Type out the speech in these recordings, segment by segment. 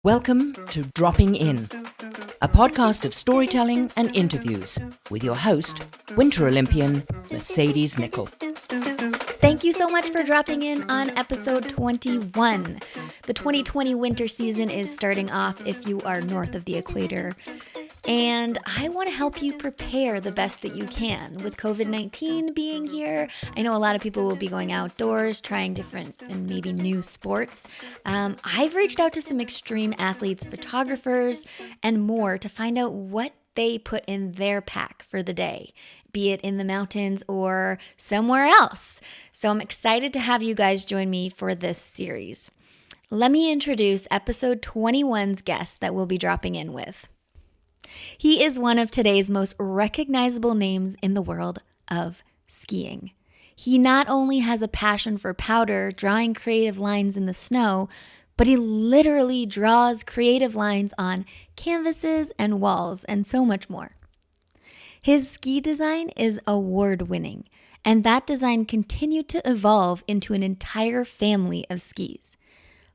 Welcome to Dropping In, a podcast of storytelling and interviews with your host, Winter Olympian Mercedes Nickel. Thank you so much for dropping in on episode 21. The 2020 winter season is starting off if you are north of the equator. And I want to help you prepare the best that you can. With COVID-19 being here, I know a lot of people will be going outdoors, trying different and maybe new sports. I've reached out to some extreme athletes, photographers, and more to find out what they put in their pack for the day, be it in the mountains or somewhere else. So I'm excited to have you guys join me for this series. Let me introduce episode 21's guest that we'll be dropping in with. He is one of today's most recognizable names in the world of skiing. He not only has a passion for powder, drawing creative lines in the snow, but he literally draws creative lines on canvases and walls and so much more. His ski design is award-winning, and that design continued to evolve into an entire family of skis.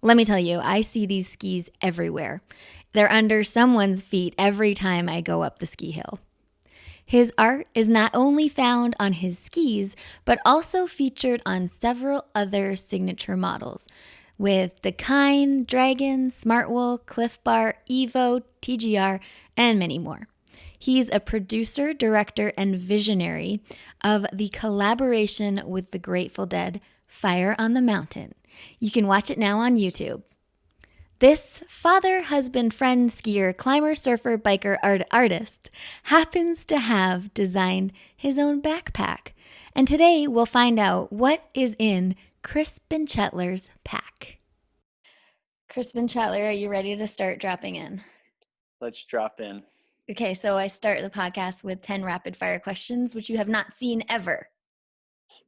Let me tell you, I see these skis everywhere. They're under someone's feet every time I go up the ski hill. His art is not only found on his skis, but also featured on several other signature models, with Dakine, Dragon, Smartwool, Cliff Bar, Evo, TGR, and many more. He's a producer, director, and visionary of the collaboration with the Grateful Dead, Fire on the Mountain. You can watch it now on YouTube. This father, husband, friend, skier, climber, surfer, biker, artist happens to have designed his own backpack. And today we'll find out what is in Chris Benchetler's pack. Chris Benchetler, are you ready to start dropping in? Let's drop in. Okay, so I start the podcast with 10 rapid fire questions, which you have not seen ever.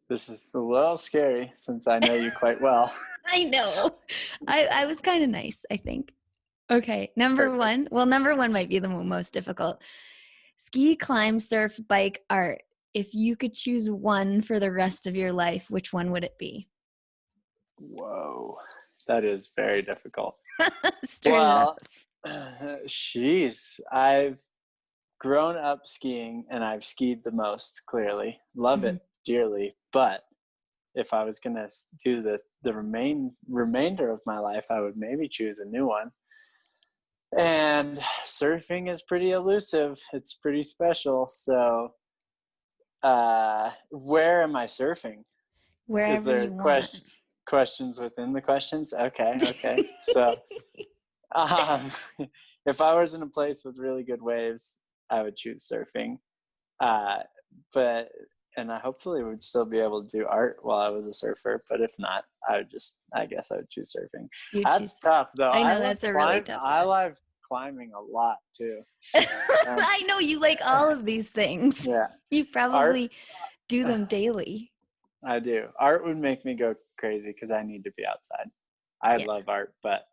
This is a little scary since I know you quite well. I know. I was kind of nice, I think. Okay, number one might be the most difficult. Ski, climb, surf, bike, art. If you could choose one for the rest of your life, which one would it be? Whoa, that is very difficult. Well, I've grown up skiing and I've skied the most, clearly. Love it dearly, but if I was going to do the remainder of my life, I would maybe choose a new one. And surfing is pretty elusive. It's pretty special. So where am I surfing? Wherever is there you want. Questions within the questions? Okay. So if I was in a place with really good waves, I would choose surfing. And I hopefully would still be able to do art while I was a surfer. But if not, I guess I would choose surfing. That's tough, though. I know that's really tough one. I love climbing a lot, too. I know you like all of these things. Yeah. You probably do them daily. I do. Art would make me go crazy because I need to be outside. I love art, but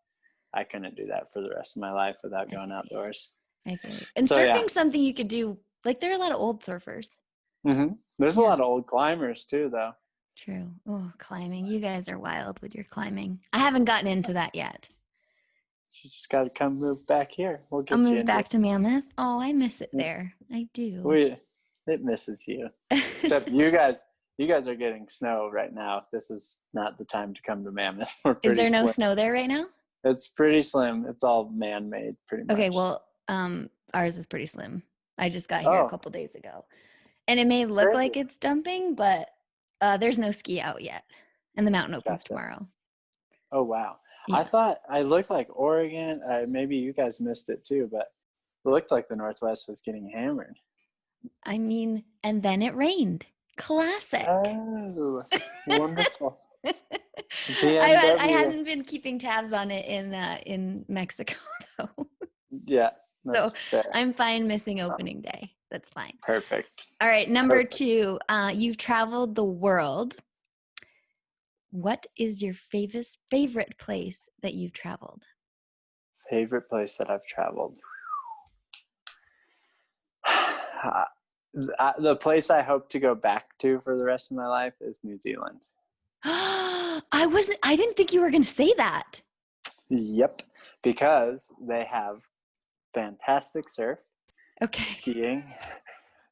I couldn't do that for the rest of my life without going outdoors. I feel you. And surfing's something you could do. Like, there are a lot of old surfers. Mm-hmm. There's a lot of old climbers too, though. True. Oh, climbing. You guys are wild with your climbing. I haven't gotten into that yet. You just got to come move back here. We'll get I'll move back to Mammoth. Oh, I miss it there. I do. It misses you. Except you guys are getting snow right now. This is not the time to come to Mammoth. Is there no snow there right now? It's pretty slim. It's all man-made, pretty much. Okay, well, ours is pretty slim. I just got here a couple days ago. And it may look like it's dumping, but there's no ski out yet. And the mountain opens tomorrow. Oh, wow. Yeah. I thought I looked like Oregon. Maybe you guys missed it too, but it looked like the Northwest was getting hammered. I mean, and then it rained. Classic. Oh, wonderful. I hadn't been keeping tabs on it in Mexico, though. Yeah. So fair. I'm fine missing opening day. That's fine. Perfect. All right. Number 2, you've traveled the world. What is your favorite place that you've traveled? Favorite place that I've traveled? The place I hope to go back to for the rest of my life is New Zealand. I didn't think you were going to say that. Yep, because they have fantastic surf, Okay.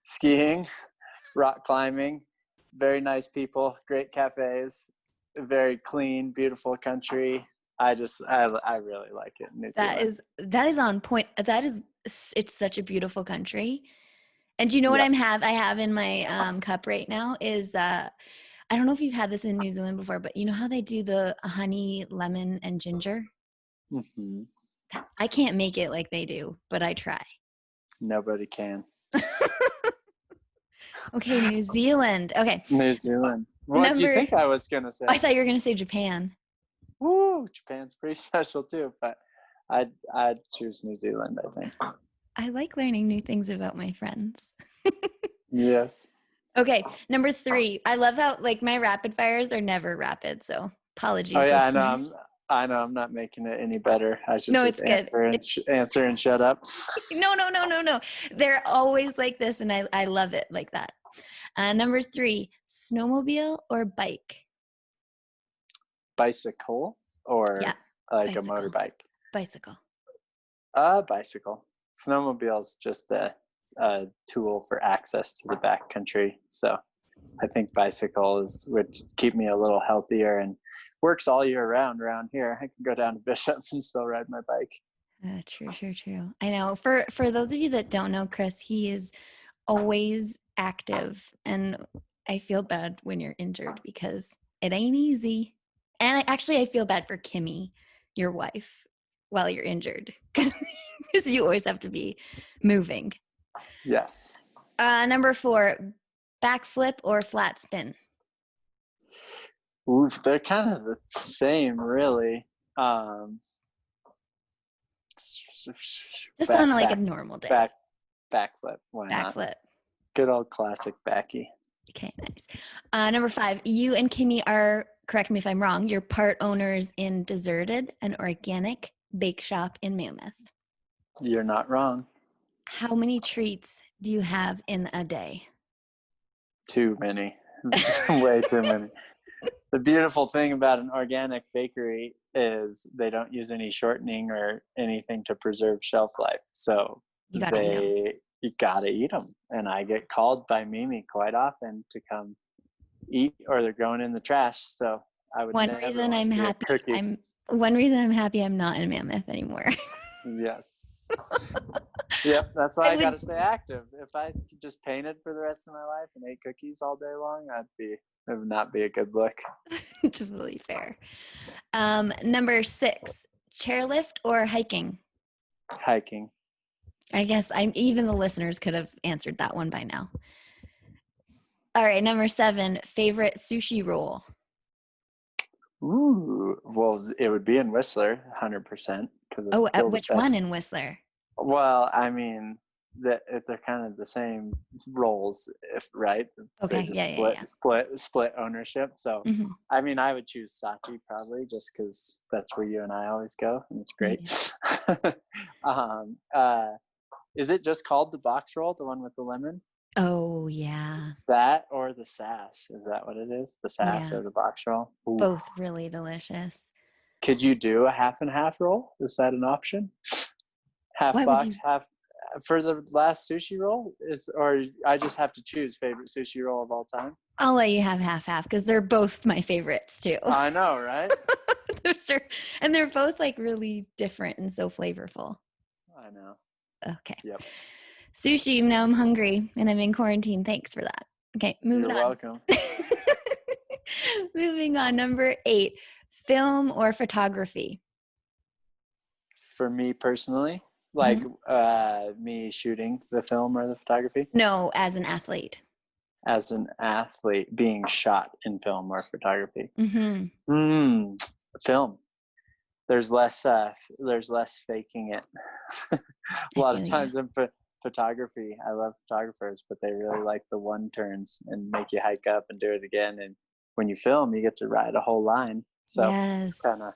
skiing, rock climbing, very nice people, great cafes, very clean, beautiful country. I really like it. New Zealand. That is on point. It's such a beautiful country. And do you know what Yep. I have in my cup right now is I don't know if you've had this in New Zealand before, but you know how they do the honey, lemon, and ginger? Mm-hmm. I can't make it like they do, but I try. Nobody can. Okay, New Zealand. Okay. New Zealand. What do you think I was going to say? I thought you were going to say Japan. Woo, Japan's pretty special too, but I'd choose New Zealand, I think. I like learning new things about my friends. Yes. Okay, number 3. I love how like my rapid fires are never rapid, so apologies. Oh yeah, listeners. I know. I'm not making it any better. I should No, just it's good. answer and shut up. No. They're always like this, and I love it like that. Number 3, snowmobile or bike? Bicycle or like bicycle. a motorbike? Bicycle. Bicycle. Snowmobile's just a tool for access to the backcountry. So I think bicycle would keep me a little healthier and works all year round around here. I can go down to Bishop and still ride my bike. True. I know. For those of you that don't know Chris, he is always active, and I feel bad when you're injured because it ain't easy. And I feel bad for Kimmy, your wife, while you're injured because you always have to be moving. Yes. Number 4, backflip or flat spin? Ooh, they're kind of the same, really. Just on like a normal day. Backflip. Why not? Backflip. Good old classic backy. Okay, nice. Number 5, you and Kimmy are, correct me if I'm wrong, you're part owners in Deserted, an organic bake shop in Mammoth. You're not wrong. How many treats do you have in a day? Too many. Way too many. The beautiful thing about an organic bakery is they don't use any shortening or anything to preserve shelf life. So you gotta eat them. And I get called by Mimi quite often to come eat, or they're going in the trash. So I would One reason I'm happy I'm not in Mammoth anymore. Yes. Yep, that's why I gotta stay active. If I just painted for the rest of my life and ate cookies all day long, it would not be a good look. Totally fair. Number 6, chairlift or hiking? Hiking. I guess even the listeners could have answered that one by now. All right, number 7, favorite sushi roll. Ooh, well, it would be in Whistler, 100%. Which one in Whistler? Well, I mean, they're kind of the same roles, right? Okay, split ownership. So, I mean, I would choose Sachi probably just because that's where you and I always go, and it's great. Is it just called the box roll, the one with the lemon? Oh, yeah. That or the sass? Is that what it is? The sass or the box roll? Ooh. Both really delicious. Could you do a half and half roll? Is that an option? Half box, half for the last sushi roll or I just have to choose favorite sushi roll of all time? I'll let you have half because they're both my favorites too. I know, right? And they're both like really different and so flavorful. I know. Okay. Yep. Sushi, now I'm hungry and I'm in quarantine. Thanks for that. Okay, moving on. You're welcome. Moving on, number 8, film or photography? For me personally, like me shooting the film or the photography? No, as an athlete. As an athlete, being shot in film or photography? Film. There's less faking it. A lot of times in photography, I love photographers, but they really like the one turns and make you hike up and do it again. And when you film, you get to ride a whole line. So yes. It's kind of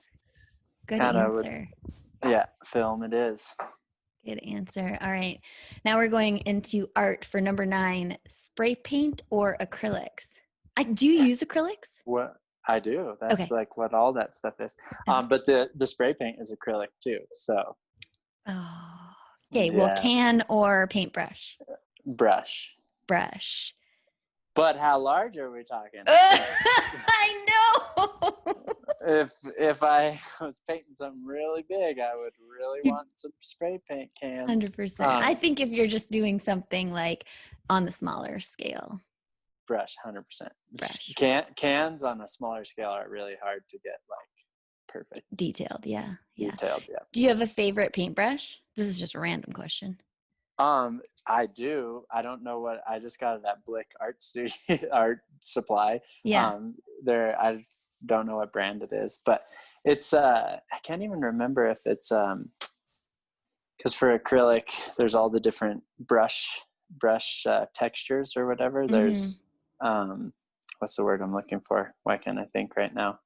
good answer. Film it is. Good answer. All right. Now we're going into art for number 9, spray paint or acrylics? Do you use acrylics? What? I do. That's Okay. like what all that stuff is. Okay. But the spray paint is acrylic too. So Oh. Okay. Well, yes, can or paintbrush? brush. Brush. But how large are we talking? I know. If I was painting something really big, I would really You- want some spray paint cans. 100%. I think if you're just doing something like on the smaller scale, Brush, 100%. brush. Cans on a smaller scale are really hard to get like perfect Detailed. Yeah. Yeah. detailed. Yeah. Do you have a favorite paintbrush? This is just a random question. I do. I don't know what I just got it at Blick Art Studio Art Supply. Yeah. There I don't know what brand it is, but it's I can't even remember if it's because for acrylic there's all the different brush textures or whatever. There's what's the word I'm looking for? Why can't I think right now?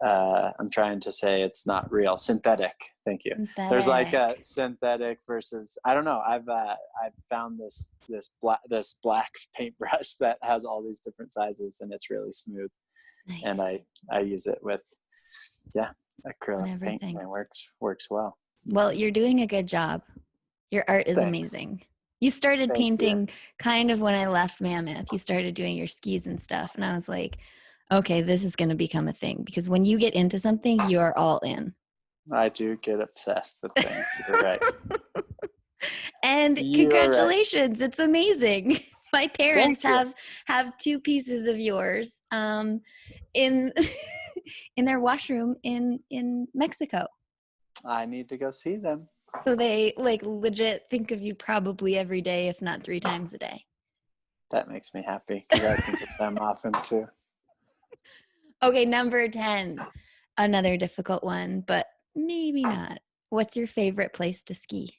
I'm trying to say it's not real. Synthetic. Thank you. Synthetic. There's like a synthetic versus I don't know. I've found this black paintbrush that has all these different sizes and it's really smooth. Nice. And I use it with acrylic paint and it works well. Well, you're doing a good job. Your art is amazing. You started painting kind of when I left Mammoth. You started doing your skis and stuff. And I was like, okay, this is going to become a thing. Because when you get into something, you are all in. I do get obsessed with things. You're right. And congratulations. Right. It's amazing. My parents have 2 pieces of yours in their washroom in Mexico. I need to go see them. So they like legit think of you probably every day, if not 3 times a day. That makes me happy because I can get them often too. Okay, number 10. Another difficult one, but maybe not. What's your favorite place to ski?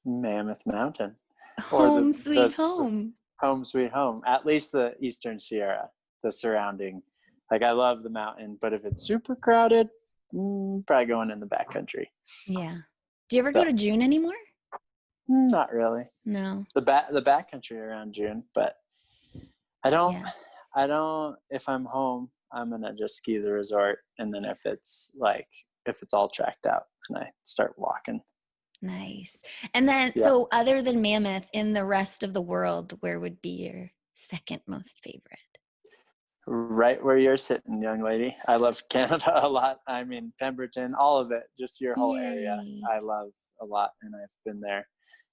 Mammoth Mountain. Home sweet home. Home sweet home. At least the Eastern Sierra, the surrounding. Like I love the mountain, but if it's super crowded, probably going in the backcountry. Yeah. Do you ever go to June anymore? Not really. No. The backcountry around June, but I don't. If I'm home, I'm gonna just ski the resort, and then if it's all tracked out, then I start walking. Nice. And then, so other than Mammoth, in the rest of the world, where would be your second most favorite? Right where you're sitting, young lady. I love Canada a lot. I mean, Pemberton, all of it, just your whole area. I love a lot, and I've been there,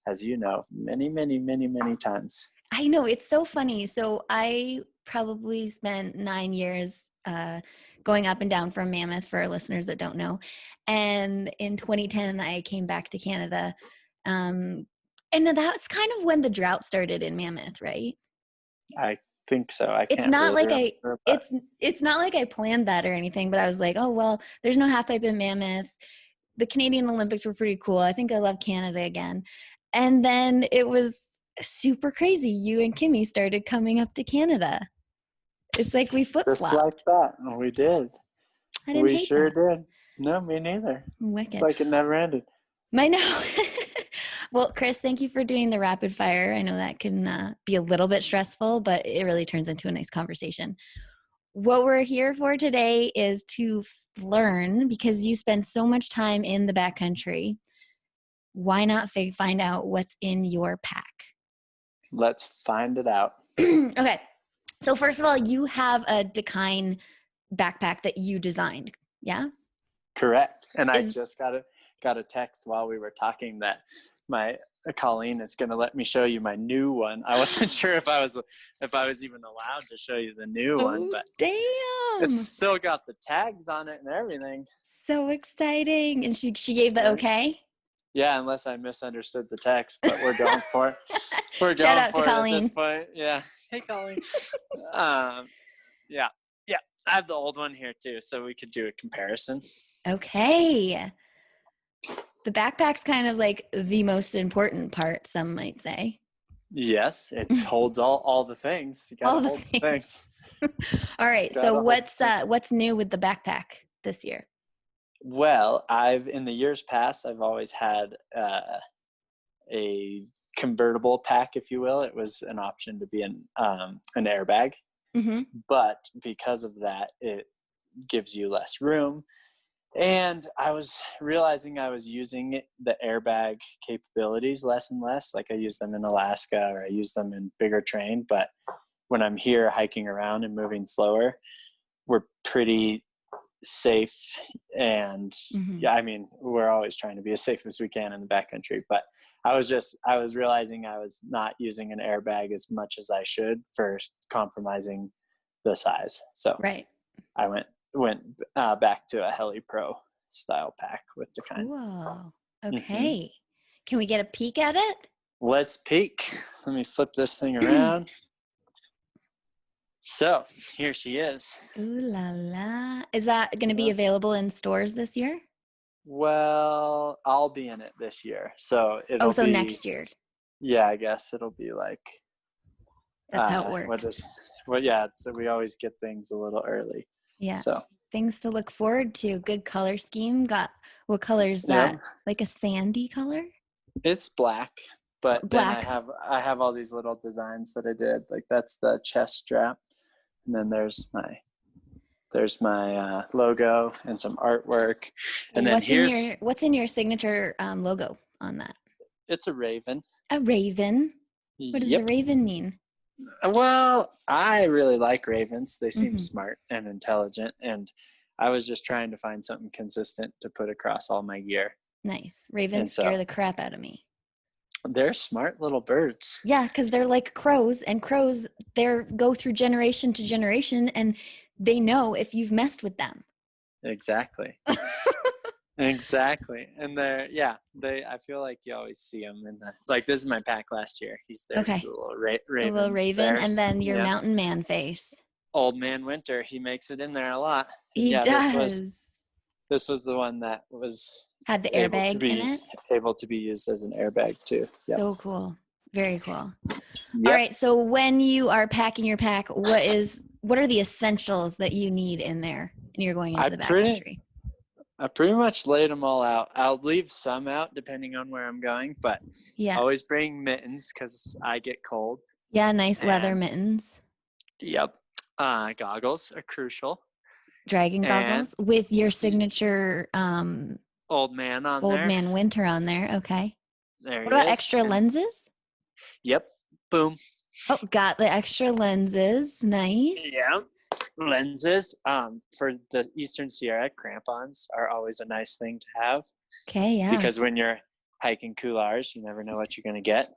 as you know, many, many, many, many times. I know, it's so funny. So I probably spent 9 years going up and down from Mammoth, for our listeners that don't know. And in 2010, I came back to Canada. And that's kind of when the drought started in Mammoth, right? I think so. It's not like I planned that or anything, but I was like, oh, well, there's no half pipe in Mammoth. The Canadian Olympics were pretty cool. I think I love Canada again. And then it was super crazy. You and Kimmy started coming up to Canada. It's like we flip-flopped. Just like that. We did. I didn't hate that. Did. No, me neither. Wicked. It's like it never ended. I know. Well, Chris, thank you for doing the rapid fire. I know that can be a little bit stressful, but it really turns into a nice conversation. What we're here for today is to learn, because you spend so much time in the backcountry. Why not find out what's in your pack? Let's find it out. Okay. So first of all, you have a Dakine backpack that you designed. Yeah? Correct. And I just got a text while we were talking that my Colleen is going to let me show you my new one. I wasn't sure if I was even allowed to show you the new one, but damn, it's still got the tags on it and everything. So exciting! And she gave the okay. Yeah, unless I misunderstood the text, but we're going for it. We're going Shout out for to it Colleen. At this point. Yeah. Hey, Colleen. Yeah. I have the old one here too, so we could do a comparison. Okay. The backpack's kind of like the most important part, some might say. Yes, it holds all the things. You gotta hold the things. All right. So what's new with the backpack this year? Well, in the years past, I've always had a convertible pack, if you will. It was an option to be an airbag. but because of that, it gives you less room. And I was realizing I was using the airbag capabilities less and less. Like I use them in Alaska, or I use them in bigger terrain. But when I'm here hiking around and moving slower, we're pretty safe. And yeah, I mean, we're always trying to be as safe as we can in the backcountry. But I was realizing I was not using an airbag as much as I should for compromising the size. So I went back to a Heli Pro style pack with the kind. Whoa. Okay. Can we get a peek at it? Let's peek. Let me flip this thing around. So here she is. Ooh la la. Is that going to be available in stores this year? Well, I'll be in it this year. So it'll so be next year. Yeah, I guess it'll be like that's how it works. So we always get things a little early. Yeah. So things to look forward to. Good color scheme. What color is that? Like a sandy color? It's black, but black. then I have all these little designs that I did. Like that's the chest strap, and then there's my logo and some artwork. And then what's in your signature logo on that? It's a raven. A raven. What does the raven mean? Well, I really like ravens. They seem smart and intelligent, and I was just trying to find something consistent to put across all my gear. Nice. Ravens scare the crap out of me. They're smart little birds. Yeah, because they're like crows, and crows, they go through generation to generation, and they know if you've messed with them. Exactly. Exactly. And I feel like you always see them like this is my pack last year. There's the little raven. A little raven, and then your mountain man face. Old Man Winter, he makes it in there a lot. He does. This was the one that had the airbag in it. Able to be used as an airbag too. Yep. So cool. Very cool. Yep. All right. So when you are packing your pack, what are the essentials that you need in there and you're going into the backcountry? I pretty much laid them all out. I'll leave some out depending on where I'm going, but always bring mittens because I get cold. Yeah, nice leather mittens. Yep. Goggles are crucial. Dragon goggles with your signature Old Man Winter on there. Okay. What about extra lenses? Yep. Boom. Oh, got the extra lenses. Nice. Yep. Lenses. For the Eastern Sierra, crampons are always a nice thing to have. Okay, yeah. Because when you're hiking couloirs, you never know what you're going to get.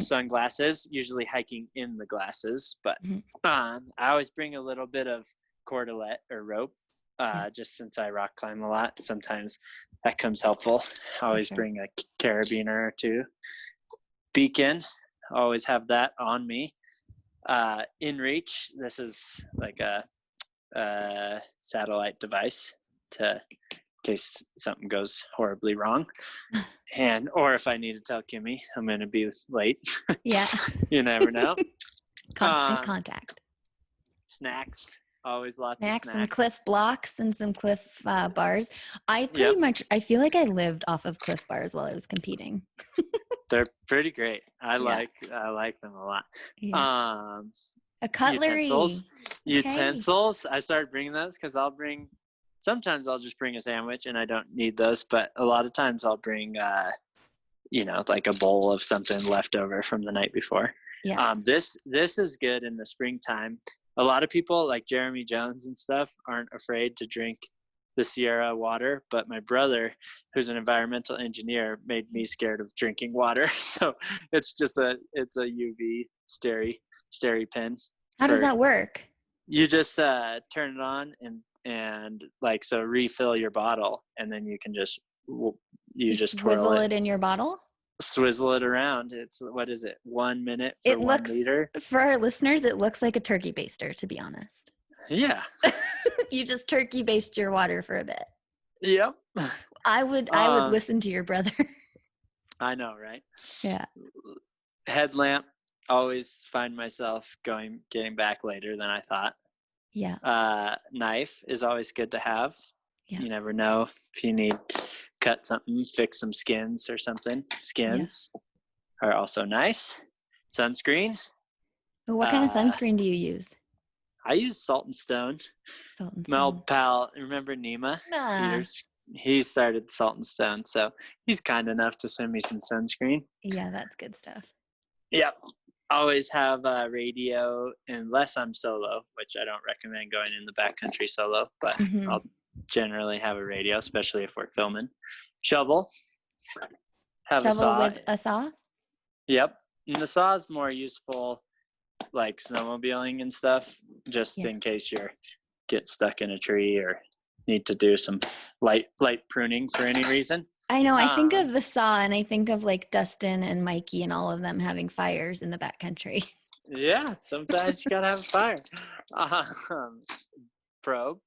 Sunglasses, usually hiking in the glasses, but I always bring a little bit of cordelette or rope, just since I rock climb a lot. Sometimes that comes helpful. I always bring a carabiner or two. Beacon, always have that on me. InReach, this is like a satellite device in case something goes horribly wrong, or if I need to tell Kimmy I'm going to be late. Yeah. You never know. Constant contact. Snacks, always lots of snacks. And Cliff blocks and some Cliff bars. I feel like I lived off of Cliff bars while I was competing. They're pretty great. I like them a lot. Yeah. A cutlery. Utensils. I started bringing those because sometimes I'll just bring a sandwich and I don't need those, but a lot of times I'll bring, like a bowl of something left over from the night before. Yeah. This is good in the springtime. A lot of people like Jeremy Jones and stuff aren't afraid to drink the Sierra water, but my brother, who's an environmental engineer, made me scared of drinking water. So it's a UV steri pen. How does that work? You just turn it on and so refill your bottle, and then you can just just swizzle twirl it in your bottle. Swizzle it around. It's 1 minute for 1 liter. For our listeners, it looks like a turkey baster, to be honest. Yeah. You just turkey baste your water for a bit. Yep. I would listen to your brother. I know, right? Yeah. Headlamp. Always find myself getting back later than I thought. Yeah. Knife is always good to have. Yeah. You never know if you need cut something, fix some skins or something. Skins are also nice. Sunscreen. What kind of sunscreen do you use? I use Salt and Stone. Salt and My Stone. old pal, remember Nima? Nah. He started Salt and Stone, so he's kind enough to send me some sunscreen. Yeah, that's good stuff. Yep. Always have a radio unless I'm solo, which I don't recommend going in the backcountry solo, but I'll generally have a radio, especially if we're filming. Shovel. Have a Shovel saw. with a saw? Yep. And the saw is more useful like snowmobiling and stuff, just in case you get stuck in a tree or need to do some light pruning for any reason. I know. I think of the saw and I think of like Dustin and Mikey and all of them having fires in the backcountry. Yeah, sometimes you gotta have a fire. Probe.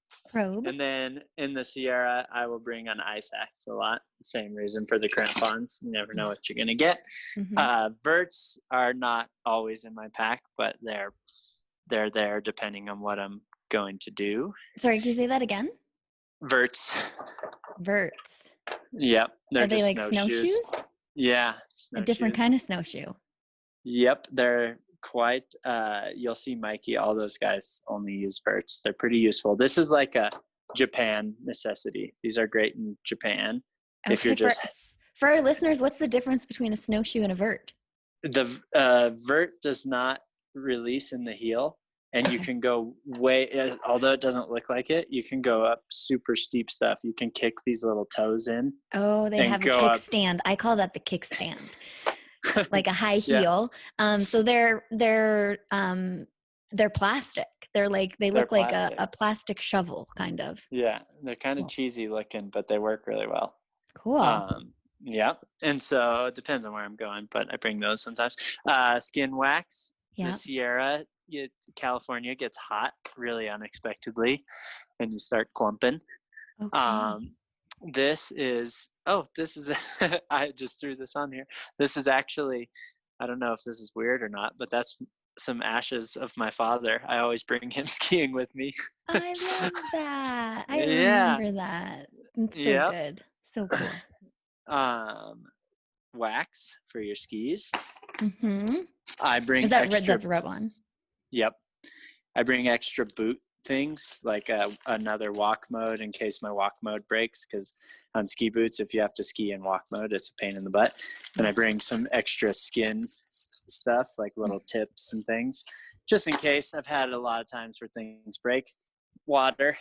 And then in the Sierra, I will bring an ice axe a lot. Same reason for the crampons. You never know what you're gonna get. Verts are not always in my pack, but they're there depending on what I'm going to do. Sorry, can you say that again? Verts. Yep. Are they like snowshoes? Yeah. A different kind of snowshoe. Yep. They're quite, you'll see Mikey, all those guys only use verts. They're pretty useful. This is like a Japan necessity. These are great in Japan. Okay, if you're just for our listeners, what's the difference between a snowshoe and a vert? The vert does not release in the heel, and you can go although it doesn't look like it, you can go up super steep stuff. You can kick these little toes in. Oh, they have a kickstand. I call that the kickstand. Like a high heel. So they're plastic. They look like a plastic shovel kind of. Yeah, they're kind of cheesy looking, but they work really well. Cool. Yeah, and so it depends on where I'm going, but I bring those sometimes. Skin wax. The Sierra, California gets hot really unexpectedly, and you start clumping. Okay. This is I just threw this on here. This is actually, I don't know if this is weird or not, but that's some ashes of my father. I always bring him skiing with me. I love that. I remember that. It's so good. So cool. Wax for your skis. Mm-hmm. I bring that's rub-on. Yep. I bring extra boot things like another walk mode in case my walk mode breaks, because on ski boots, if you have to ski in walk mode, it's a pain in the butt. And I bring some extra skin stuff like little tips and things just in case. I've had a lot of times where things break. Water.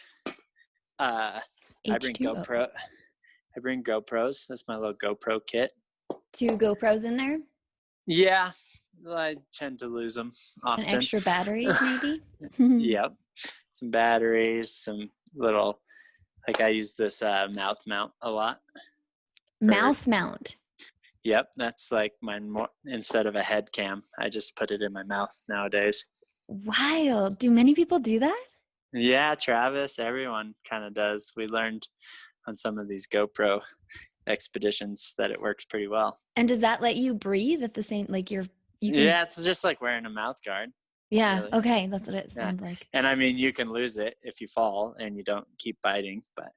I bring GoPros. That's my little GoPro kit. 2 GoPros in there? Yeah, I tend to lose them often. And extra batteries, maybe? Yep. Some batteries, some little, like I use this mouth mount a lot. Mouth mount? Yep, that's like mine. Instead of a head cam, I just put it in my mouth nowadays. Wild. Do many people do that? Yeah, Travis, everyone kind of does. We learned on some of these GoPro expeditions that it works pretty well. And does that let you breathe at the same, like you can... Yeah, it's just like wearing a mouth guard. Yeah, really. Okay, that's what it sounds like. And I mean, you can lose it if you fall and you don't keep biting, but...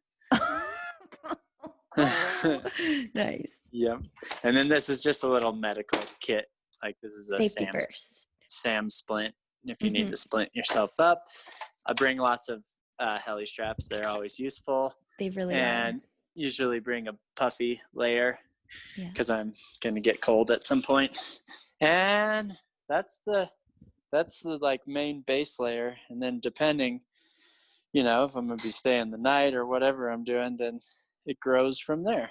Nice. Yep. And then this is just a little medical kit. Like this is a Sam splint. If you need to splint yourself up. I bring lots of heli straps. They're always useful. They really and usually bring a puffy layer because I'm going to get cold at some point. And that's the like main base layer. And then depending, if I'm going to be staying the night or whatever I'm doing, then it grows from there.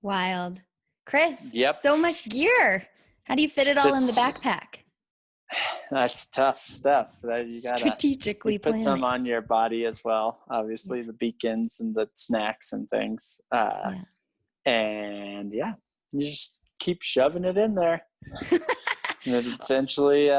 Wild. Chris, yep. So much gear. How do you fit it all in the backpack? That's tough stuff. That you gotta strategically put some on your body as well. Obviously, the beacons and the snacks and things. And you just keep shoving it in there, and it eventually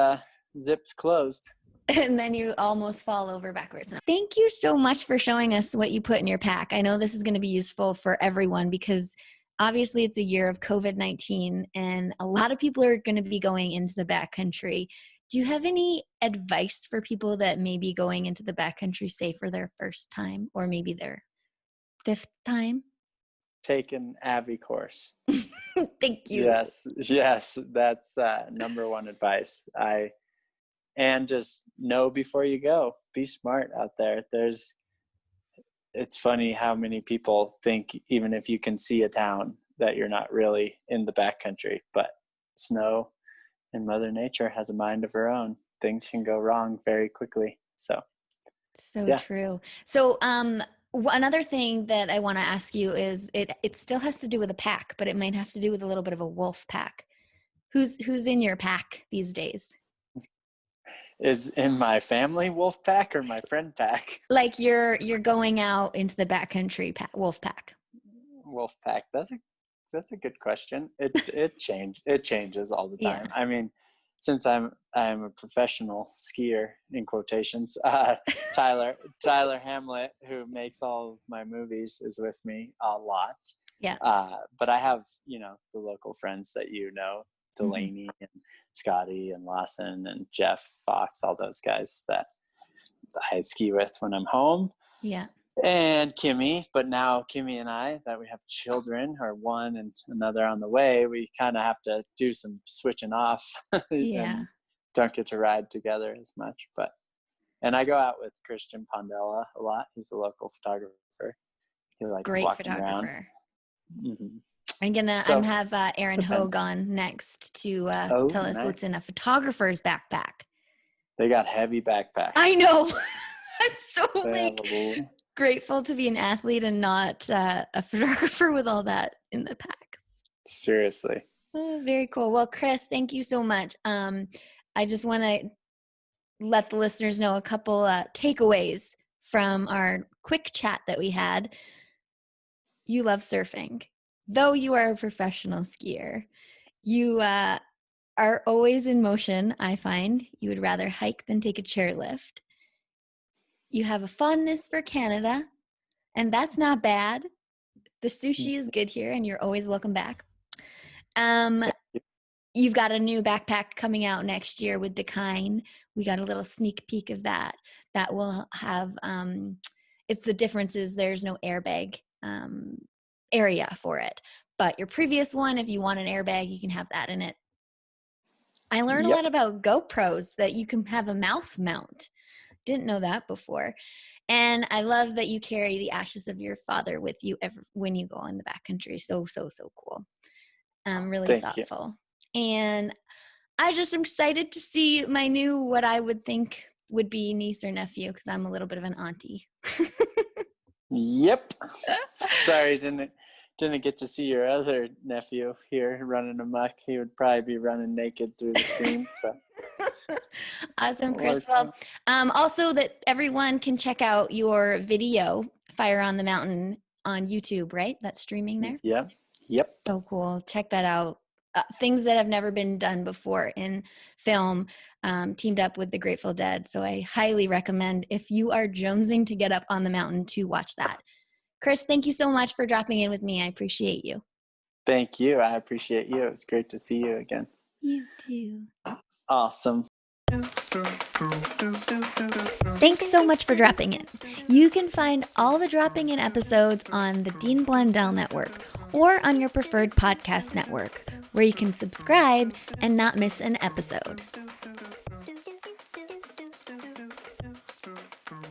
zips closed. And then you almost fall over backwards. Thank you so much for showing us what you put in your pack. I know this is going to be useful for everyone because obviously it's a year of COVID-19 and a lot of people are going to be going into the backcountry. Do you have any advice for people that may be going into the backcountry, say for their first time or maybe their 5th time? Take an AVI course. Thank you. Yes, that's number one advice. and just know before you go. Be smart out there. It's funny how many people think even if you can see a town that you're not really in the backcountry, but snow and Mother Nature has a mind of her own. Things can go wrong very quickly. So yeah. True. So another thing that I want to ask you is it still has to do with a pack, but it might have to do with a little bit of a wolf pack. Who's in your pack these days? Is in my family wolf pack or my friend pack? Like you're going out into the backcountry wolf pack. Wolf pack. That's a good question. It changes all the time. Yeah. I mean, since I'm a professional skier in quotations, Tyler Hamlet, who makes all of my movies, is with me a lot. Yeah. But I have, the local friends that Delaney and Scotty and Lawson and Jeff Fox, all those guys that I ski with when I'm home. Yeah. And Kimmy, but now Kimmy and I, that we have children, or one and another on the way, we kind of have to do some switching off. Yeah. And don't get to ride together as much. And I go out with Christian Pondella a lot. He's a local photographer. He likes Great walking photographer. around. Mm-hmm. I'm gonna have Aaron depends. Hogue on next to tell us what's in a photographer's backpack. They got heavy backpacks. I know. I'm so grateful to be an athlete and not a photographer with all that in the packs. Seriously. Oh, very cool. Well, Chris, thank you so much. I just want to let the listeners know a couple takeaways from our quick chat that we had. You love surfing. Though you are a professional skier, you are always in motion, I find. You would rather hike than take a chairlift. You have a fondness for Canada, and that's not bad. The sushi is good here, and you're always welcome back. You've got a new backpack coming out next year with Dakine. We got a little sneak peek of that. That will have, it's the difference is there's no airbag area for it. But your previous one, if you want an airbag, you can have that in it. I learned a lot about GoPros, that you can have a mouth mount. Didn't know that before. And I love that you carry the ashes of your father with you when you go in the backcountry. So cool. Really thoughtful. And I just am excited to see my new, what I would think would be niece or nephew, because I'm a little bit of an auntie. Yep. Sorry, didn't get to see your other nephew here running amok. He would probably be running naked through the screen. So awesome, Chris. Well, also that everyone can check out your video, Fire on the Mountain, on YouTube, right? That's streaming there? Yep. So cool. Check that out. Things that have never been done before in film, teamed up with the Grateful Dead. So I highly recommend, if you are jonesing to get up on the mountain, to watch that. Chris, thank you so much for dropping in with me. I appreciate you. Thank you. I appreciate you. It was great to see you again. You too. Awesome. Thanks so much for dropping in. You can find all the dropping in episodes on the Dean Blundell Network or on your preferred podcast network, where you can subscribe and not miss an episode.